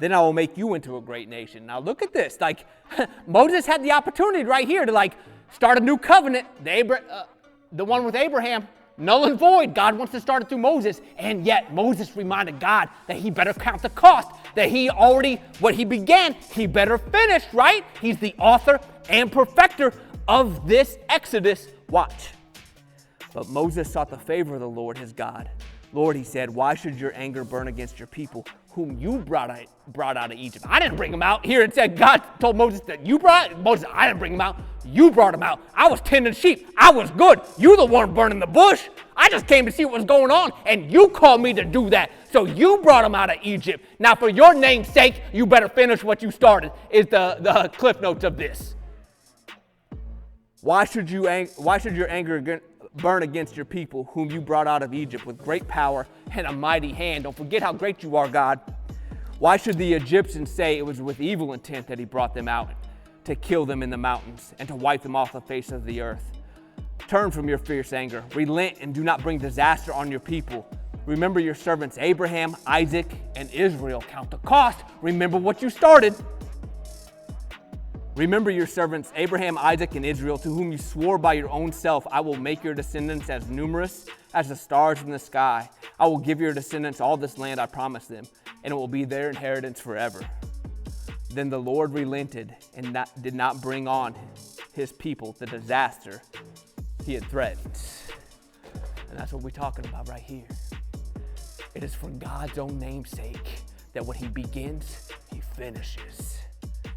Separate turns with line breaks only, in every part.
Then I will make you into a great nation. Now look at this. Like, Moses had the opportunity right here to start a new covenant. The one with Abraham, null and void. God wants to start it through Moses. And yet Moses reminded God that he better count the cost. That what he began, he better finish, right? He's the author and perfecter of this Exodus. Watch. But Moses sought the favor of the Lord his God. Lord, he said, why should your anger burn against your people, whom you brought out of Egypt? I didn't bring them out. Here it said, God told Moses that you brought Moses. I didn't bring them out. You brought them out. I was tending sheep. I was good. You the one burning the bush. I just came to see what was going on, and you called me to do that. So you brought them out of Egypt. Now, for your name's sake, you better finish what you started, is the cliff notes of this. Why should your anger burn against your people, whom you brought out of Egypt with great power and a mighty hand? Don't forget how great you are, God. Why should the Egyptians say it was with evil intent that he brought them out, to kill them in the mountains and to wipe them off the face of the earth? Turn from your fierce anger, relent, and do not bring disaster on your people. Remember your servants Abraham, Isaac, and Israel. Count the cost. Remember what you started. Remember your servants Abraham, Isaac, and Israel, to whom you swore by your own self, I will make your descendants as numerous as the stars in the sky. I will give your descendants all this land I promised them, and it will be their inheritance forever. Then the Lord relented and did not bring on his people the disaster he had threatened. And that's what we're talking about right here. It is for God's own namesake that what he begins, he finishes.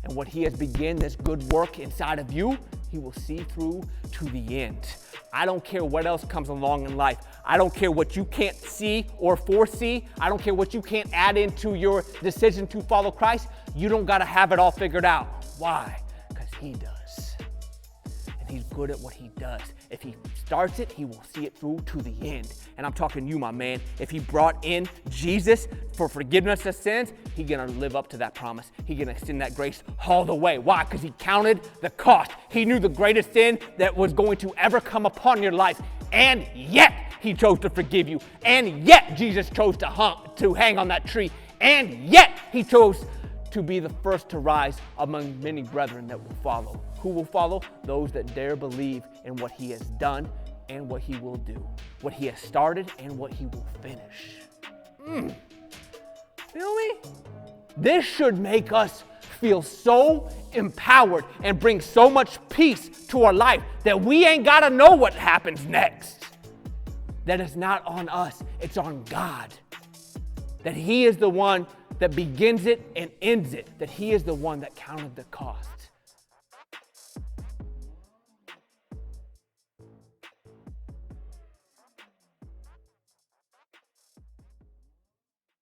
And what he has begun, this good work inside of you, he will see through to the end. I don't care what else comes along in life. I don't care what you can't see or foresee. I don't care what you can't add into your decision to follow Christ. You don't got to have it all figured out. Why? Because he does. And he's good at what he does. If he starts it, he will see it through to the end. And I'm talking to you, my man. If he brought in Jesus for forgiveness of sins, he's going to live up to that promise. He's going to extend that grace all the way. Why? Because he counted the cost. He knew the greatest sin that was going to ever come upon your life. And yet he chose to forgive you. And yet Jesus chose to hang on that tree. And yet he chose to be the first to rise among many brethren that will follow. Who will follow? Those that dare believe in what he has done and what he will do. What he has started and what he will finish. Feel me? This should make us feel so empowered and bring so much peace to our life that we ain't got to know what happens next. That it's not on us, it's on God. That he is the one that begins it and ends it. That he is the one that counted the cost.